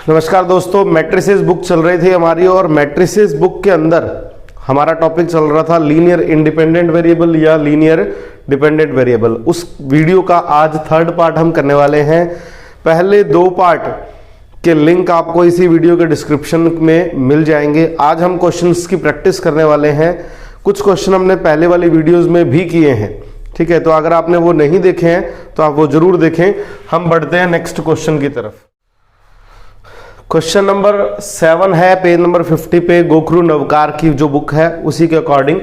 नमस्कार दोस्तों, matrices book चल रही थी हमारी और मैट्रिसेस बुक के अंदर हमारा टॉपिक चल रहा था लीनियर इंडिपेंडेंट वेरिएबल या लीनियर डिपेंडेंट वेरिएबल। उस वीडियो का आज थर्ड पार्ट हम करने वाले हैं। पहले दो पार्ट के लिंक आपको इसी वीडियो के डिस्क्रिप्शन में मिल जाएंगे। आज हम क्वेश्चंस की प्रैक्टिस करने वाले हैं। कुछ क्वेश्चन हमने पहले वाली वीडियोस में भी किए हैं, ठीक है। तो अगर आपने वो नहीं देखे हैं तो आप वो जरूर देखें। हम बढ़ते हैं नेक्स्ट क्वेश्चन की तरफ। क्वेश्चन नंबर 7 है, पेज नंबर 50 पे गोखरू नवकार की जो बुक है उसी के अकॉर्डिंग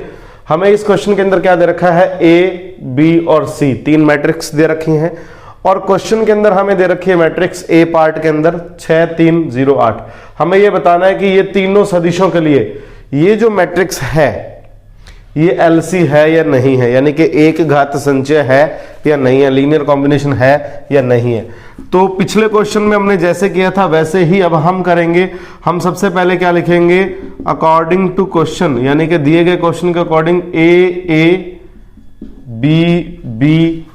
हमें इस क्वेश्चन के अंदर क्या दे रखा है, ए, बी और सी तीन मैट्रिक्स दे रखी हैं और क्वेश्चन के अंदर हमें दे रखी है मैट्रिक्स ए पार्ट के अंदर 6 3 0 8। हमें यह बताना है कि ये तीनों सदिशों के लिए ये जो मैट्रिक्स है ये एलसी है या नहीं है, यानी कि एक घात संचय है या नहीं है, लीनियर कॉम्बिनेशन है या नहीं है। तो पिछले क्वेश्चन में हमने जैसे किया था वैसे ही अब हम करेंगे। हम सबसे पहले क्या लिखेंगे, अकॉर्डिंग टू क्वेश्चन, यानी कि दिए गए क्वेश्चन के according A B B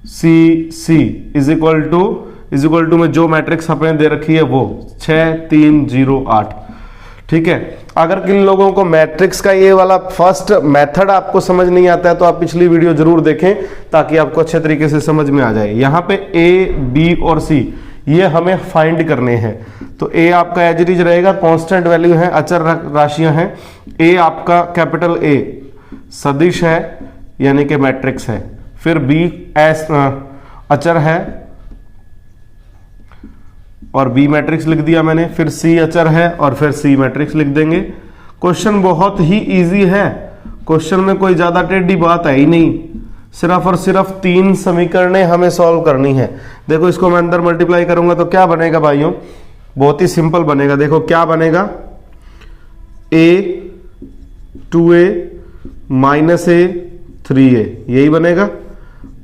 C is equal to में जो मैट्रिक्स अपने दे रखी है वो 6 3 0 8, ठीक है। अगर किन लोगों को मैट्रिक्स का ये वाला फर्स्ट मेथड आपको समझ नहीं आता है तो आप पिछली वीडियो जरूर देखें ताकि आपको अच्छे तरीके से समझ में आ जाए। यहां पे ए, बी और सी ये हमें फाइंड करने हैं। तो ए आपका एज इट इज रहेगा, कांस्टेंट वैल्यू है, अचर राशियां हैं। ए आपका कैपिटल ए सदिश है यानी कि मैट्रिक्स है। फिर बी एस अचर है और बी मैट्रिक्स लिख दिया मैंने। फिर सी अचर है और फिर सी मैट्रिक्स लिख देंगे। क्वेश्चन बहुत ही इजी है, क्वेश्चन में कोई ज्यादा टेढ़ी बात है ही नहीं। सिर्फ और सिर्फ 3 समीकरणें हमें सॉल्व करनी है। देखो इसको मैं अंदर मल्टीप्लाई करूंगा तो क्या बनेगा भाइयों, बहुत ही सिंपल बनेगा। देखो क्या बनेगा, a 2a minus a 3a यही बनेगा,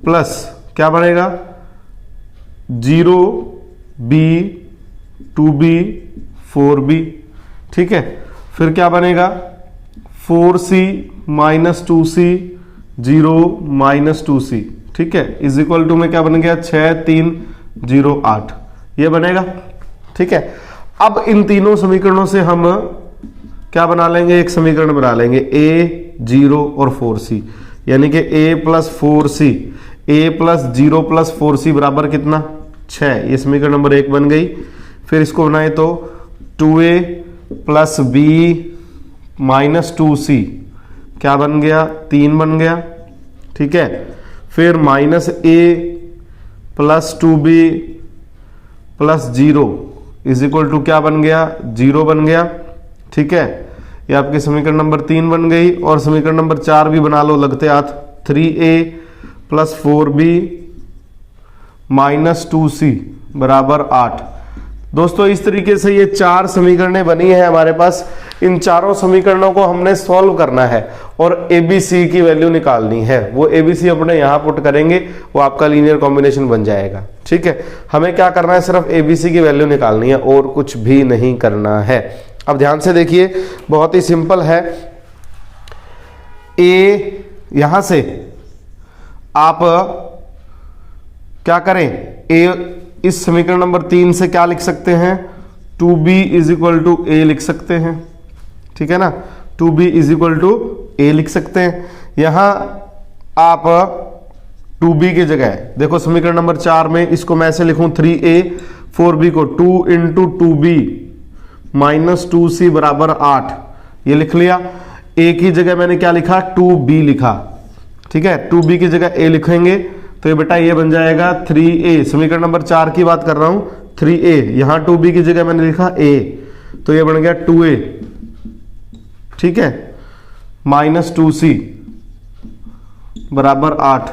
प्लस क्या बनेगा 0b 2b 4b, ठीक है। फिर क्या बनेगा 4c minus 2c 0 minus 2c, ठीक है, इज इक्वल टू में क्या बन गया 6 3 0 8 ये बनेगा, ठीक है। अब इन तीनों समीकरणों से हम क्या बना लेंगे, एक समीकरण बना लेंगे a 0 और 4c, यानी कि a plus 4c, a plus 0 plus 4c बराबर कितना 6। ये समीकरण नंबर 1 बन गई। फिर इसको बनाए तो 2a plus b minus 2c क्या बन गया 3 बन गया, ठीक है। फिर minus a plus 2b plus 0 is equal to क्या बन गया 0 बन गया, ठीक है। ये आपकी समीकरण नंबर 3 बन गई। और समीकरण नंबर 4 भी बना लो लगते हाथ, 3a plus 4b minus 2c बराबर 8। दोस्तों इस तरीके से ये 4 समीकरणें बनी है हमारे पास। इन चारों समीकरणों को हमने सॉल्व करना है और एबीसी की वैल्यू निकालनी है। वो एबीसी अपने यहां पुट करेंगे, वो आपका लीनियर कॉम्बिनेशन बन जाएगा, ठीक है। हमें क्या करना है, सिर्फ एबीसी की वैल्यू निकालनी है और कुछ भी नहीं करना है। अब ध्यान से देखिए, बहुत ही सिंपल है। ए यहां से आप क्या करें, ए इस समीकरण नंबर 3 से क्या लिख सकते हैं 2b इज इक्वल टू ए लिख सकते हैं, ठीक है ना। 2b इज इक्वल टू ए लिख सकते हैं। यहां आप 2b की जगह देखो समीकरण नंबर 4 में इसको मैं ऐसे लिखूं 3a 4b को 2 इंटू 2b माइनस 2c बराबर 8 ये लिख लिया। a की जगह मैंने क्या लिखा 2b लिखा, ठीक है। 2b की जगह a लिखेंगे तो ये बेटा ये बन जाएगा 3a। समीकरण नंबर 4 की बात कर रहा हूं 3a, यहां 2b की जगह मैंने लिखा a तो ये बन गया 2a, ठीक है, माइनस 2c बराबर 8।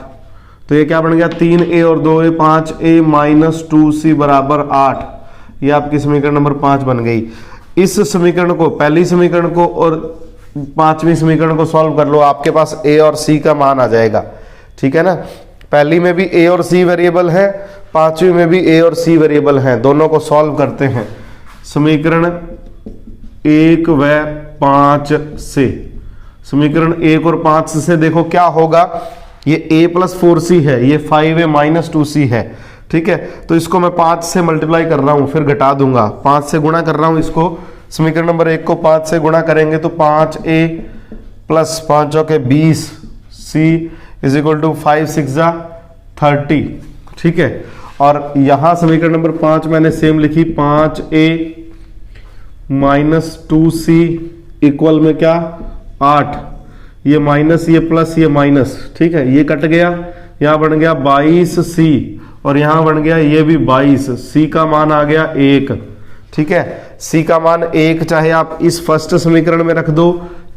तो ये क्या बन गया 3a और 2a 5a माइनस 2c बराबर 8। ये आपकी समीकरण नंबर 5 बन गई। इस समीकरण को, पहली समीकरण को और 5वीं समीकरण को सॉल्व कर लो, आपके पास a और c का मान आ जाएगा, ठीक है ना। पहली में भी a और c वेरिएबल है, 5वीं में भी a और c वेरिएबल हैं। दोनों को सॉल्व करते हैं समीकरण 1 व 5 से। समीकरण 1 और 5 से देखो क्या होगा, ये a प्लस 4c है, ये 5a माइनस 2c है, ठीक है। तो इसको मैं 5 से मल्टीप्लाई कर रहा हूं, फिर घटा दूंगा, 5 से गुणा कर रहा हूं इसको। समीकरण नंबर 1 को 5 से गुणा करेंगे तो 5a प्लस 5 चौके 20 c इज इक्वल टू 5 6 30, ठीक है। और यहां समीकरण नंबर 5 मैंने सेम लिखी, 5a माइनस 2c इक्वल में क्या 8, ये माइनस ये प्लस ये माइनस, ठीक है, ये कट गया, यहां बन गया 22c और यहां बन गया ये भी 22, c का मान आ गया 1, ठीक है। c का मान 1 चाहे आप इस फर्स्ट समीकरण में रख दो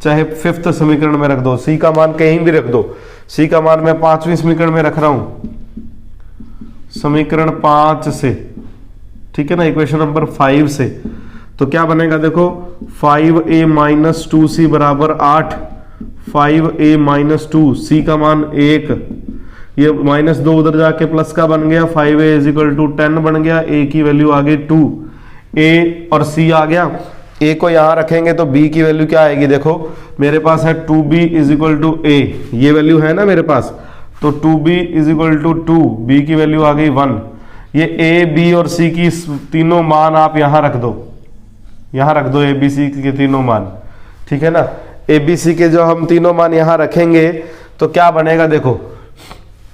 चाहे फिफ्थ समीकरण में रख दो, c का मान कहीं भी रख दो। c का मान मैं 5वीं समीकरण में रख रहा हूं, समीकरण 5 से, ठीक है ना, इक्वेशन नंबर 5 से। तो क्या बनेगा देखो, 5a माइनस 2c बराबर 8, 5a माइनस 2, c का मान 1, ये माइनस 2 उधर जाके प्लस का बन गया, 5a इज इक्वल टू 10 बन गया, a की वैल्यू आ गई 2, a और c आ गया। a को यहां रखेंगे तो b की वैल्यू क्या आएगी, देखो मेरे पास है 2b is equal to a, ये वैल्यू है ना मेरे पास, तो 2b is equal to 2, b की वैल्यू आ गई 1। ये a b और c की तीनों मान आप यहां रख दो, यहां रख दो a b c के तीनों मान, ठीक है ना। a b c के जो हम तीनों मान यहां रखेंगे तो क्या बनेगा, देखो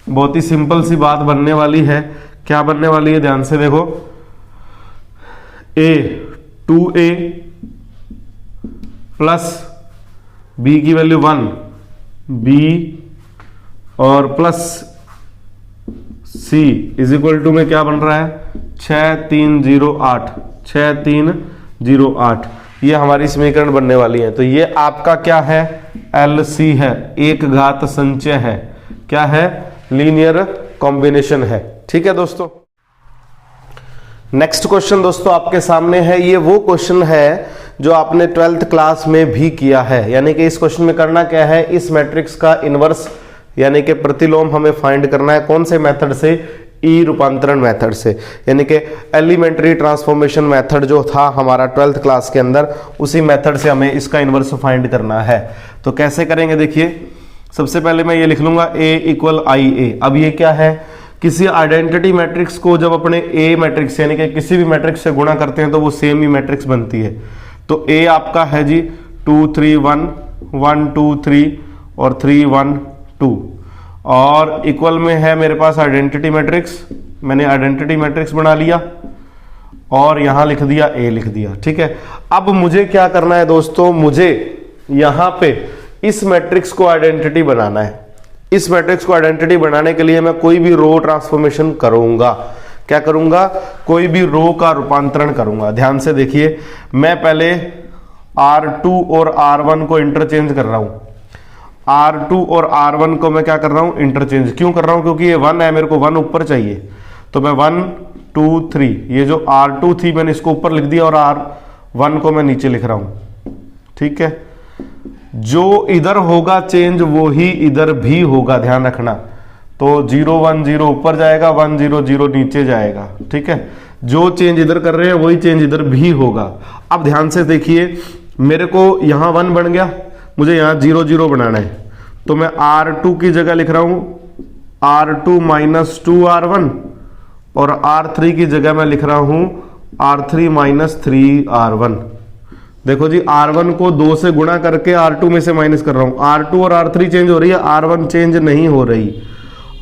बहुत ही सिंपल सी बात बनने वाली है। क्या बनने वाली है, ध्यान से देखो, a 2a प्लस b की वैल्यू 1, b और plus c is equal to में क्या बन रहा है 6308, 6308, ये हमारी समीकरण बनने वाली है। तो ये आपका क्या है, LC है, एक घात संचय है, क्या है, लीनियर कॉम्बिनेशन है, ठीक है दोस्तों। नेक्स्ट क्वेश्चन दोस्तों आपके सामने है, ये वो क्वेश्चन है जो आपने 12th क्लास में भी किया है, यानी कि इस क्वेश्चन में करना क्या है, इस मैट्रिक्स का इनवर्स यानी कि प्रतिलोम हमें फाइंड करना है, कौन से मेथड से, ई रूपांतरण मेथड से, यानी कि एलिमेंट्री ट्रांसफॉर्मेशन मेथड जो था हमारा 12th क्लास के अंदर, उसी मेथड से हमें इसका इनवर्स फाइंड करना है। तो कैसे करेंगे, देखिए सबसे पहले मैं ये लिख लूंगा a इक्वल आई ए। अब ये क्या है, किसी आइडेंटिटी मैट्रिक्स को जब अपने a मैट्रिक्स यानी कि किसी भी मैट्रिक्स से गुणा करते हैं तो वो सेम ही मैट्रिक्स बनती है। तो a आपका है जी 2 3 1 1 2 3 और 3 1 2 और इक्वल में है मेरे पास आइडेंटिटी मैट्रिक्स, मैंने आइडेंटिटी मैट्रिक्स बना लिया और यहां लिख दिया a लिख दिया, ठीक है। अब मुझे क्या करना है दोस्तों, मुझे यहां पे इस मैट्रिक्स को आइडेंटिटी बनाना है। इस मैट्रिक्स को आइडेंटिटी बनाने के लिए मैं कोई भी रो ट्रांसफॉर्मेशन करूंगा, क्या करूंगा, कोई भी रो का रूपांतरण करूंगा। ध्यान से देखिए, मैं पहले R2 और R1 को इंटरचेंज कर रहा हूं। R2 और R1 को मैं क्या कर रहा हूं, इंटरचेंज। क्यों कर रहा हूं, क्योंकि ये 1 है, मेरे को 1 ऊपर चाहिए, तो मैं 1 2 3, ये जो R2 थी मैंने इसको ऊपर लिख दिया और R1 को मैं नीचे लिख रहा हूं, ठीक है। जो इधर होगा चेंज वो ही इधर भी होगा, ध्यान रखना। तो 0 1 0 ऊपर जाएगा, 1 0 0 नीचे जाएगा, ठीक है। जो चेंज इधर कर रहे हैं वही चेंज इधर भी होगा। अब ध्यान से देखिए, मेरे को यहां 1 बन गया, मुझे यहां 0 0 बनाना है, तो मैं R2 की जगह लिख रहा हूं R2 माइनस 2 R1 और R3 की जगह मैं लिख रहा हूं R3 माइनस 3 R1। देखो जी, R1 को 2 से गुणा करके R2 में से माइनस कर रहा हूं, R2 और R3 चेंज हो रही है, R1 चेंज नहीं हो रही,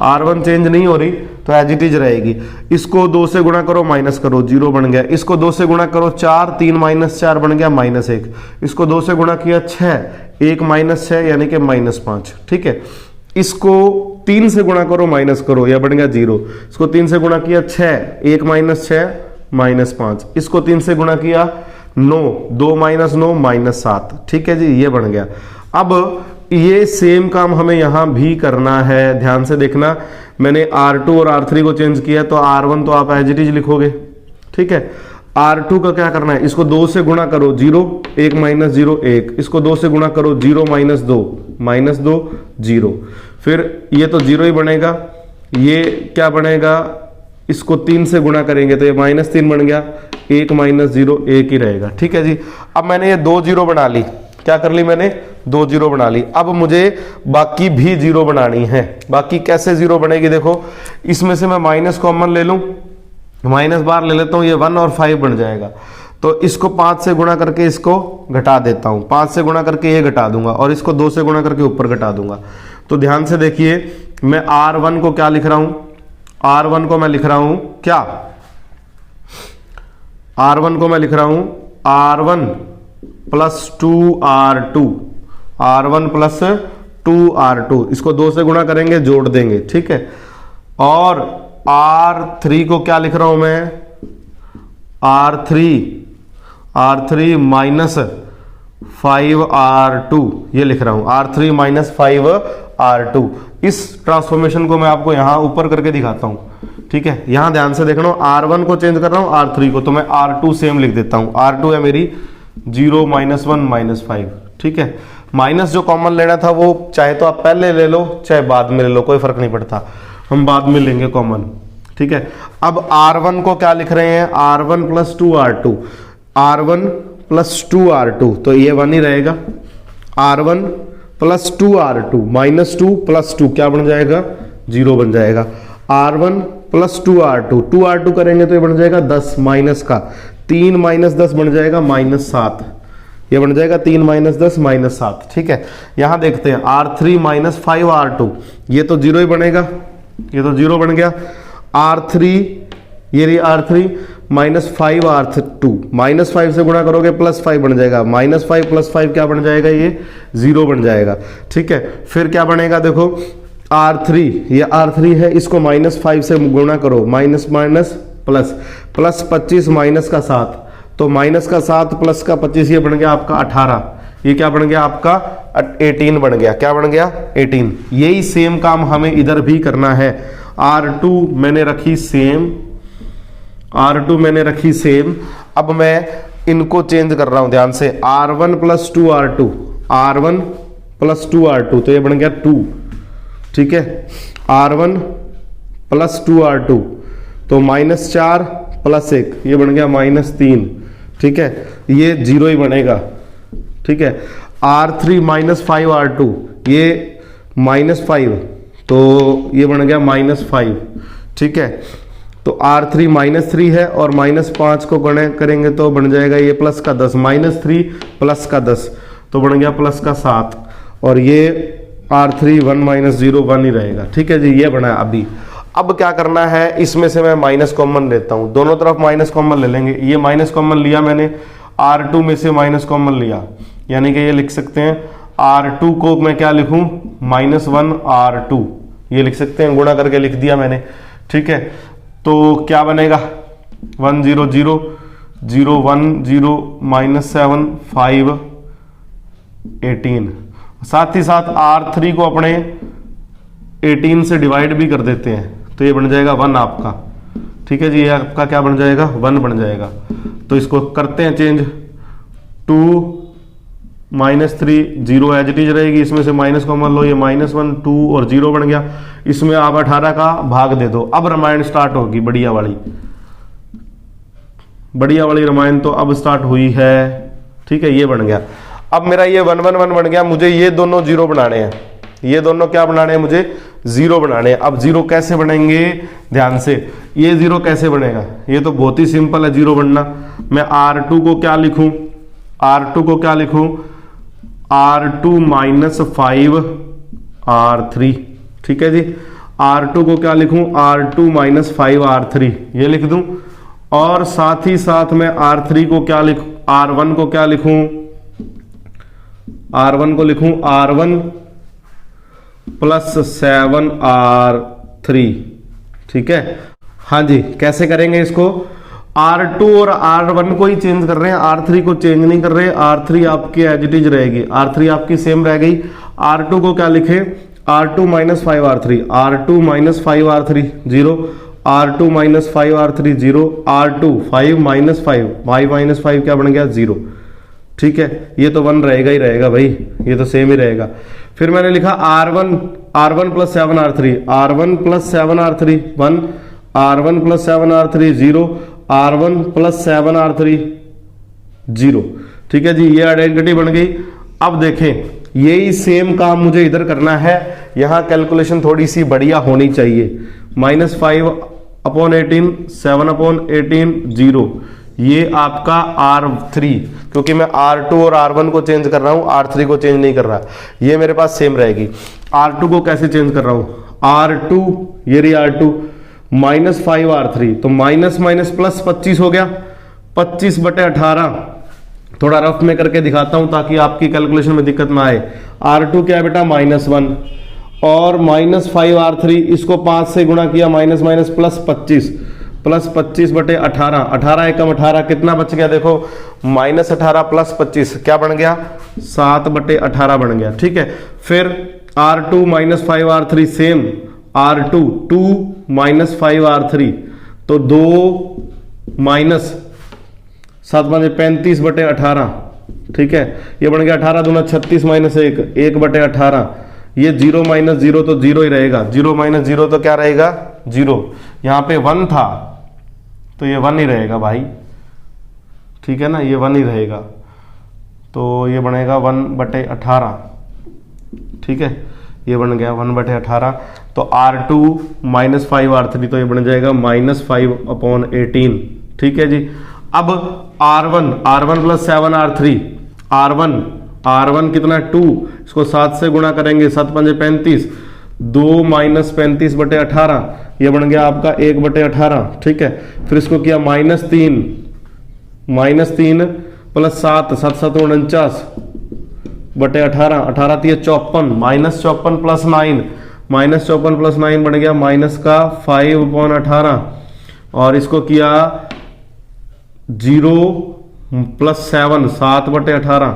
R1 चेंज नहीं हो रही तो एज इट इज रहेगी। इसको 2 से गुणा करो माइनस करो, 0 बन गया। इसको 2 से गुणा करो 4, 3 माइनस 4 बन गया -1। इसको 2 से गुणा किया 6, 1 माइनस 6 यानी कि -5, ठीक है। इसको 3 से गुणा करो माइनस करो, यह बन गया 0। इसको 3 से गुणा किया 6, 1 माइनस 6 -5। इसको 3 से गुणा किया 9, 2 माइनस 9 -7, ठीक है जी, ये बन गया। अब ये सेम काम हमें यहां भी करना है, ध्यान से देखना। मैंने R2 और R3 को चेंज किया, तो R1 तो आप एज इट इज लिखोगे, ठीक है। R2 का क्या करना है, इसको 2 से गुणा करो 0, 1 माइनस 0 1, इसको 2 से गुणा करो 0 माइनस 2 0, फिर ये तो 0 ही बनेगा, ये क्या बनेगा, इसको 3 से गुणा करेंगे तो ये -3 बन गया, 1 माइनस 0 1 ही रहेगा, ठीक है जी। अब मैंने ये 2 0 बना ली, क्या कर ली मैंने, 2 जीरो बना ली। अब मुझे बाकी भी जीरो बनानी है। बाकी कैसे जीरो बनेगी, देखो इसमें से मैं माइनस कॉमन ले लूं, माइनस बार ले लेता हूं, ये 1 और 5 बन जाएगा। तो इसको 5 से गुणा करके इसको घटा देता हूं, 5 से गुणा करके ये घटा दूंगा और इसको 2 से गुणा करके ऊपर घटा दूंगा। तो ध्यान से देखिए, मैं R1 को क्या लिख रहा हूं, R1 को मैं लिख रहा हूं क्या, R1 को मैं लिख रहा हूं R1 plus 2R2, R1 plus 2R2, इसको 2 से गुणा करेंगे, जोड़ देंगे, ठीक है। और R3 को क्या लिख रहा हूं मैं, R3 माइनस 5R2, ये लिख रहा हूं R3 माइनस 5R2। इस ट्रांसफॉर्मेशन को मैं आपको यहां ऊपर करके दिखाता हूं, ठीक है। यहां ध्यान से देखना, R1 को चेंज कर रहा हूं R3 को, तो मैं R2 सेम लिख देता हूं। R2 है मेरी 0 माइनस 1 माइनस 5, ठीक है। माइनस जो कॉमन लेना था वो चाहे तो आप पहले ले लो चाहे बाद में ले लो, कोई फर्क नहीं पड़ता, हम बाद में लेंगे कॉमन, ठीक है। अब R1 को क्या लिख रहे हैं, R1 plus 2R2, R1 plus 2R2, तो ये 1 ही रहेगा। R1 plus 2R2 minus 2 plus 2 क्या बन जाएगा, 0 बन जाएगा। R1 प्लस 2R2 करेंगे तो ये बन जाएगा 10 माइनस का 3 माइनस 10 बन जाएगा माइनस 7, ये बन जाएगा 3 माइनस 10 माइनस 7, ठीक है। यहां देखते हैं R3 माइनस 5R2, ये तो 0 ही बनेगा, ये तो 0 बन गया। R3, ये रही R3 माइनस 5R2, माइनस 5 से गुणा करोगे प्लस 5 बन जाएगा, माइनस 5 प्लस 5 क्या बन जाएगा, ये 0 बन जाएगा, ठीक है। फिर क्या बनेगा, देखो R3, ये R3 है, इसको माइनस 5 से गुणा करो, minus minus plus, plus 25 minus का 7, तो माइनस का 7 प्लस का 25, ये बन गया आपका 18, ये क्या बन गया आपका 18 बन गया, क्या बन गया 18। यही सेम काम हमें इधर भी करना है। R2 मैंने रखी सेम, R2 मैंने रखी सेम। अब मैं इनको चेंज कर रहा हूं ध्यान से, R1 plus 2R2, R1 plus 2R2, तो ये बन गया 2, ठीक है। R1 प्लस 2R2, तो माइनस 4 प्लस 1, ये बन गया माइनस 3, ठीक है, ये 0 ही बनेगा, ठीक है। R3 माइनस 5R2, ये माइनस 5, तो ये बन गया माइनस 5, ठीक है। तो R3 माइनस 3 है और माइनस 5 को गणे करेंगे तो बन जाएगा ये प्लस का 10, माइनस 3 प्लस का 10, तो बन गया प्लस का 7, और ये R3 1 माइनस 0 1 ही रहेगा, ठीक है जी, ये बना अभी। अब क्या करना है, इसमें से मैं माइनस कॉमन लेता हूं, दोनों तरफ माइनस कॉमन ले लेंगे। ये माइनस कॉमन लिया मैंने, R2 में से माइनस कॉमन लिया, यानी कि ये लिख सकते हैं R2 को मैं क्या लिखूं, माइनस 1 R2, ये लिख सकते हैं, गुणा करके लिख दिया मैंने, ठीक है। तो क्या बनेगा, 1 0 0 0 1 0 माइनस 7 5 18, साथ ही साथ R3 को अपने 18 से डिवाइड भी कर देते हैं, तो ये बन जाएगा 1 आपका, ठीक है जी, ये आपका क्या बन जाएगा 1 बन जाएगा। तो इसको करते हैं change, 2 minus 3 0 as it is रहेगी, इसमें से माइनस कॉमन लो, ये माइनस 1 2 और 0 बन गया, इसमें आप 18 का भाग दे दो। अब रामायण स्टार्ट होगी, बढ़िया वाली रामायण तो अब स्टार्ट हुई है, ठीक है, ये बन गया। अब मेरा ये 1 1 1 बन गया, मुझे ये दोनों 0 बनाने हैं, ये दोनों क्या बनाने हैं, मुझे 0 बनाने हैं। अब 0 कैसे बनेंगे, ध्यान से, ये 0 कैसे बनेगा, ये तो बहुत ही सिंपल है 0 बनना। मैं R2 को क्या लिखूं, R2 को क्या लिखूं, R2 माइनस 5 R3, ठीक है जी। R2 को क्या लिखूं, R2 माइनस 5 R3, ये लिख दूं। और साथ ही साथ मैं R3 को क्या लिखूं, R1 को क्या लिखूं, R1 को लिखूं R1 प्लस 7 R3, ठीक है। हाँ जी, कैसे करेंगे इसको, R2 और R1 को ही चेंज कर रहे हैं, R3 को चेंज नहीं कर रहे, R3 आपकी एज इट इज रहेगी, R3 आपकी सेम रह गई। R2 को क्या लिखे, R2 minus 5 R3, R2 minus 5 R3 0, R2 minus 5 R3 0, R2 5 minus 5, 5 minus 5 क्या बन गया 0, ठीक है। ये तो 1 रहेगा ही रहेगा भाई, ये तो सेम ही रहेगा। फिर मैंने लिखा R1 plus 7 R3, R1 plus 7 R3 1, R1 plus 7 R3 0, R1 plus 7 R3 0, ठीक है जी, ये आइडेंटिटी बन गई। अब देखें यही सेम काम मुझे इधर करना है। यहां कैलकुलेशन थोड़ी सी बढ़िया होनी चाहिए। -5/18, 7/18, 0, ये आपका R3, क्योंकि मैं R2 और R1 को चेंज कर रहा हूं, R3 को चेंज नहीं कर रहा। ये मेरे पास सेम रहेगी। R2 को कैसे चेंज कर रहा हूं? R2, ये रही R2, -5R3, तो माइनस माइनस प्लस 25 हो गया, 25/18। थोड़ा रफ में करके दिखाता हूं ताकि आपकी कैलकुलेशन में दिक्कत ना आए। R2 क्या है बेटा? -1, और -5R3, इसको 5 से गुणा किया, माइनस माइनस प्लस 25/18, 18 एकम 18, कितना बच गया देखो, -18 + 25 क्या बन गया? 7/18 बन गया। ठीक है, फिर R2 -5R3 same, R2 2 -5R3, तो 2 माइनस 7/35/18। ठीक है, ये बन गया 18 दूना 36 - 1, 1/18। ये 0 - 0 तो 0 ही रहेगा, 0 - 0 तो क्या रहेगा? 0। यहां पे 1 था तो ये 1 ही रहेगा भाई। ठीक है ना, ये 1 ही रहेगा, तो ये बनेगा 1/18। ठीक है, ये बन गया 1/18। तो R2 -5R3, तो ये बन जाएगा -5/18। ठीक है जी। अब R1 + 7R3, R1 कितना? 2, इसको 7 से गुणा करेंगे, 7×5 = 2 - 35/18, ये बन गया आपका 1/18। ठीक है, फिर इसको किया -3 + 7, 7 × 7 = 49/18, 18 × 3 = 54, -54 + 9, -54 + 9 बन गया -5/18, और इसको किया 0 + 7, 7/18,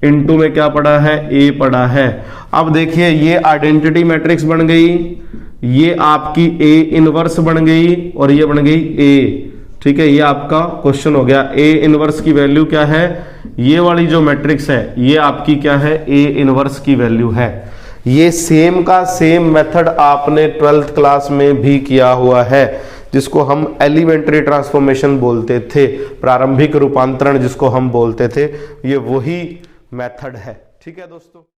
इनटू में क्या पड़ा है? A पड़ा है। अब देखिए ये आइडेंटिटी मैट्रिक्स बन गई, ये आपकी A इनवर्स बन गई, और ये बन गई A। ठीक है, ये आपका क्वेश्चन हो गया। A इनवर्स की वैल्यू क्या है? ये वाली जो मैट्रिक्स है ये आपकी क्या है? A इनवर्स की वैल्यू है। ये सेम का सेम मेथड आपने 12th क्लास में भी किया हुआ है, जिसको हम एलिमेंट्री ट्रांसफॉर्मेशन बोलते थे, प्रारंभिक रूपांतरण जिसको हम बोलते थे, ये वही मेथड है। ठीक है दोस्तों।